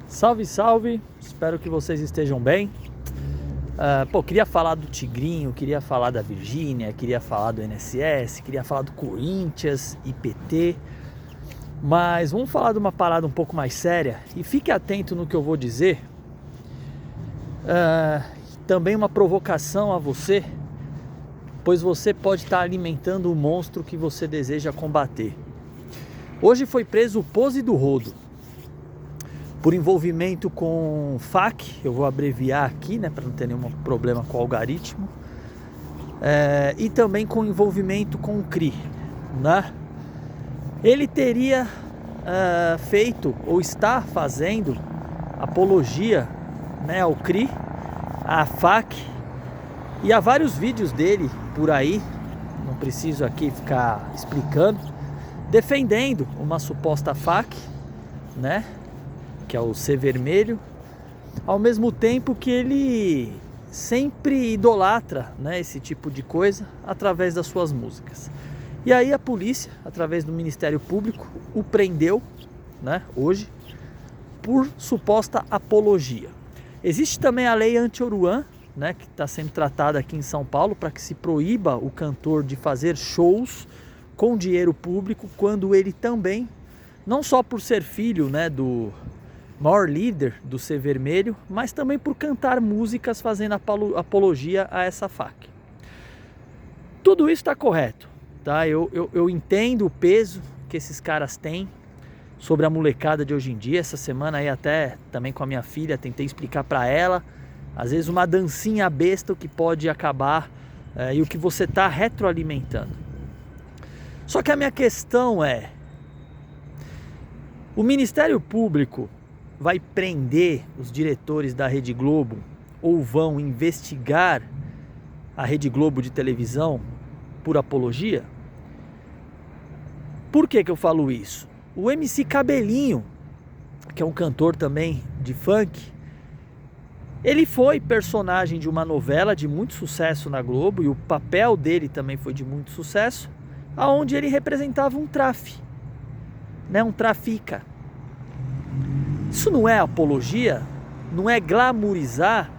Salve, salve! Espero que vocês estejam bem. Queria falar do Tigrinho, queria falar da Virgínia, queria falar do INSS, queria falar do Corinthians, IPT. Mas vamos falar de uma parada um pouco mais séria e fique atento no que eu vou dizer. Também uma provocação a você, pois você pode estar alimentando o monstro que você deseja combater. Hoje foi preso o Pose do Rodo por envolvimento com FAQ, eu vou abreviar aqui, né, para não ter nenhum problema com o algoritmo, e também com envolvimento com o CRI, né? Ele teria feito ou está fazendo apologia, né, ao CRI, à FAQ, e há vários vídeos dele por aí, não preciso aqui ficar explicando, defendendo uma suposta FAQ, né, que é o C vermelho, ao mesmo tempo que ele sempre idolatra, né, esse tipo de coisa através das suas músicas. E aí a polícia, através do Ministério Público, o prendeu, né, hoje, por suposta apologia. Existe também a lei anti-Oruan, né, que está sendo tratada aqui em São Paulo, para que se proíba o cantor de fazer shows com dinheiro público, quando ele também, não só por ser filho, né, do maior líder do C vermelho, mas também por cantar músicas fazendo apologia a essa FAQ. Tudo isso está correto, tá? Eu entendo o peso que esses caras têm sobre a molecada de hoje em dia. Essa semana aí até também com a minha filha tentei explicar para ela, às vezes uma dancinha besta, o que pode acabar e o que você está retroalimentando. Só que a minha questão é, o Ministério Público vai prender os diretores da Rede Globo ou vão investigar a Rede Globo de televisão por apologia? Por que eu falo isso? O MC Cabelinho, que é um cantor também de funk, ele foi personagem de uma novela de muito sucesso na Globo e o papel dele também foi de muito sucesso, aonde ele representava um né, um trafica. Isso não é apologia? Não é glamourizar?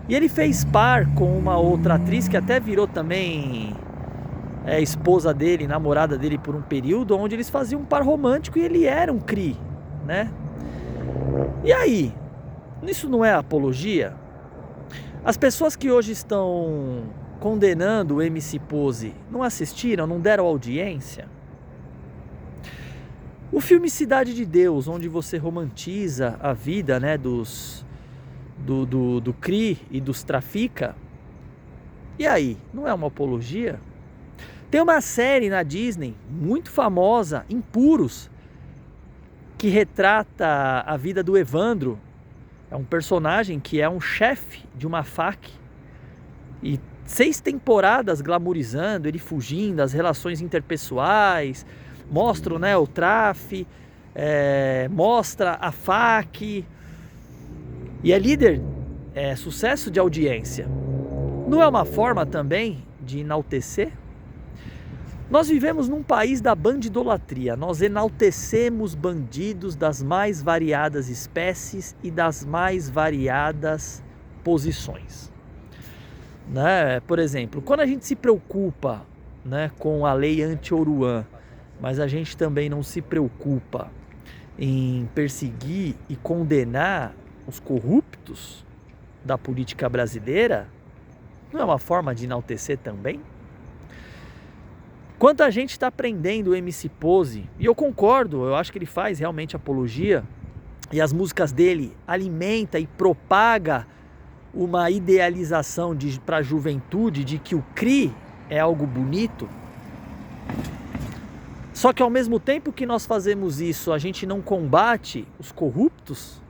E ele fez par com uma outra atriz que até virou também esposa dele, namorada dele por um período, onde eles faziam um par romântico e ele era um CRI, né? E aí? Isso não é apologia? As pessoas que hoje estão condenando o MC Pose não assistiram, não deram audiência? O filme Cidade de Deus, onde você romantiza a vida, né, do CRI e dos trafica, e aí, não é uma apologia? Tem uma série na Disney, muito famosa, Impuros, que retrata a vida do Evandro. É um personagem que é um chefe de uma FAQ, e 6 temporadas glamourizando, ele fugindo, as relações interpessoais, mostram, né, o tráfico, mostra a FAQ, e é líder, sucesso de audiência. Não é uma forma também de enaltecer? Nós vivemos num país da bandidolatria, nós enaltecemos bandidos das mais variadas espécies e das mais variadas posições, né? Por exemplo, quando a gente se preocupa, né, com a lei anti-Oruan, mas a gente também não se preocupa em perseguir e condenar os corruptos da política brasileira, não é uma forma de enaltecer também? Quanta gente está prendendo o MC Pose, e eu concordo, eu acho que ele faz realmente apologia, e as músicas dele alimenta e propaga uma idealização para a juventude de que o CRI é algo bonito. Só que ao mesmo tempo que nós fazemos isso, a gente não combate os corruptos.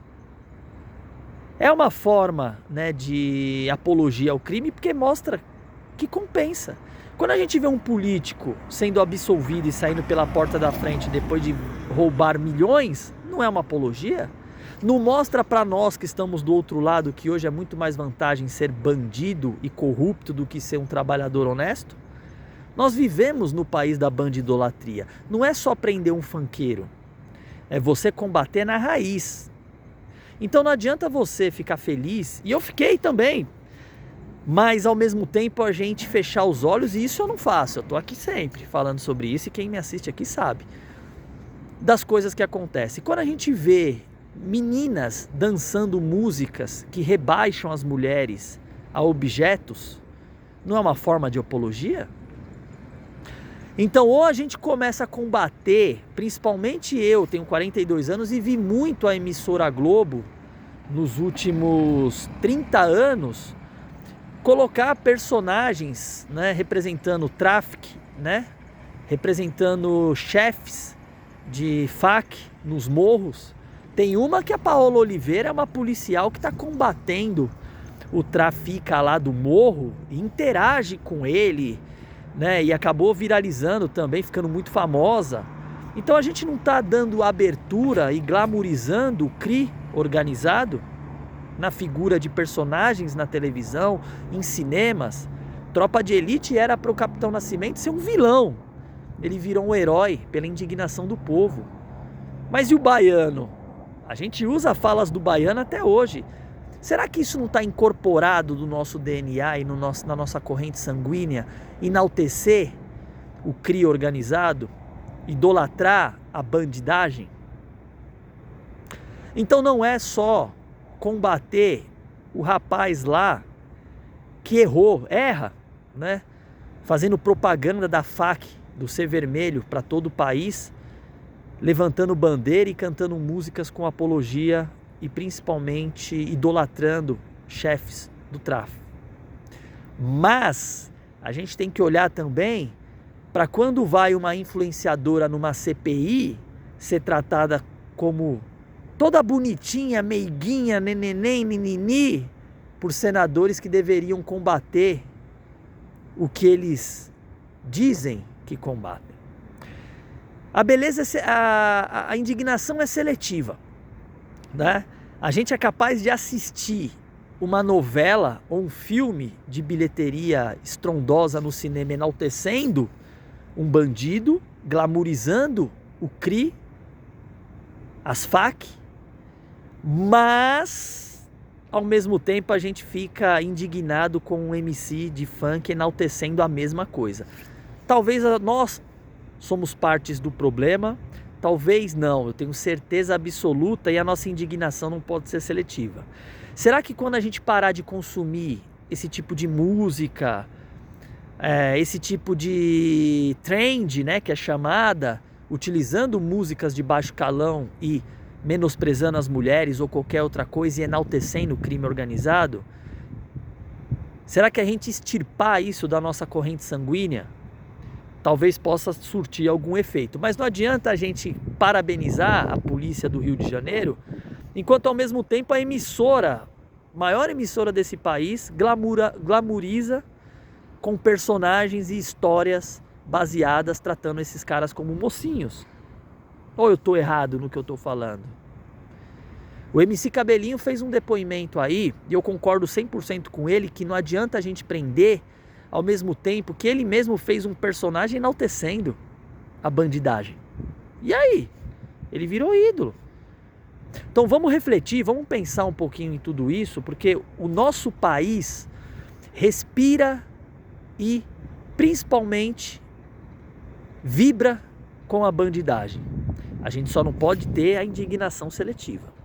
É uma forma, né, de apologia ao crime, porque mostra que compensa. Quando a gente vê um político sendo absolvido e saindo pela porta da frente depois de roubar milhões, não é uma apologia? Não mostra para nós que estamos do outro lado que hoje é muito mais vantagem ser bandido e corrupto do que ser um trabalhador honesto? Nós vivemos no país da bandidolatria. Não é só prender um funkeiro, é você combater na raiz. Então não adianta você ficar feliz, e eu fiquei também, mas ao mesmo tempo a gente fechar os olhos, e isso eu não faço, eu tô aqui sempre falando sobre isso e quem me assiste aqui sabe das coisas que acontecem. Quando a gente vê meninas dançando músicas que rebaixam as mulheres a objetos, não é uma forma de apologia? Então ou a gente começa a combater, principalmente eu tenho 42 anos e vi muito a emissora Globo nos últimos 30 anos colocar personagens, né, representando tráfico, né, representando chefes de FAC nos morros. Tem uma que a Paola Oliveira é uma policial que está combatendo o trafica lá do morro e interage com ele, né, e acabou viralizando também, ficando muito famosa. Então a gente não está dando abertura e glamourizando o CRI organizado na figura de personagens na televisão, em cinemas. Tropa de Elite era para o Capitão Nascimento ser um vilão. Ele virou um herói pela indignação do povo. Mas e o baiano? A gente usa falas do baiano até hoje. Será que isso não está incorporado no nosso DNA e na nossa corrente sanguínea? Enaltecer o CRI organizado? Idolatrar a bandidagem? Então não é só combater o rapaz lá que erra, né? Fazendo propaganda da FAC, do Ser Vermelho para todo o país, levantando bandeira e cantando músicas com apologia e principalmente idolatrando chefes do tráfico. Mas a gente tem que olhar também para quando vai uma influenciadora numa CPI ser tratada como toda bonitinha, meiguinha, neneném, ninini, por senadores que deveriam combater o que eles dizem que combatem. A beleza, a indignação é seletiva, né? A gente é capaz de assistir uma novela ou um filme de bilheteria estrondosa no cinema enaltecendo um bandido, glamourizando o CRI, as FAC, mas ao mesmo tempo a gente fica indignado com um MC de funk enaltecendo a mesma coisa. Talvez nós somos partes do problema, talvez não, eu tenho certeza absoluta e a nossa indignação não pode ser seletiva. Será que quando a gente parar de consumir esse tipo de música, esse tipo de trend, né, que é chamada, utilizando músicas de baixo calão e menosprezando as mulheres ou qualquer outra coisa e enaltecendo o crime organizado, será que a gente extirpar isso da nossa corrente sanguínea talvez possa surtir algum efeito? Mas não adianta a gente parabenizar a polícia do Rio de Janeiro, enquanto ao mesmo tempo a emissora, maior emissora desse país, glamouriza com personagens e histórias baseadas tratando esses caras como mocinhos. Ou eu estou errado no que eu estou falando? O MC Cabelinho fez um depoimento aí, e eu concordo 100% com ele, que não adianta a gente prender ao mesmo tempo que ele mesmo fez um personagem enaltecendo a bandidagem. E aí? Ele virou ídolo. Então vamos refletir, vamos pensar um pouquinho em tudo isso, porque o nosso país respira e principalmente vibra com a bandidagem. A gente só não pode ter a indignação seletiva.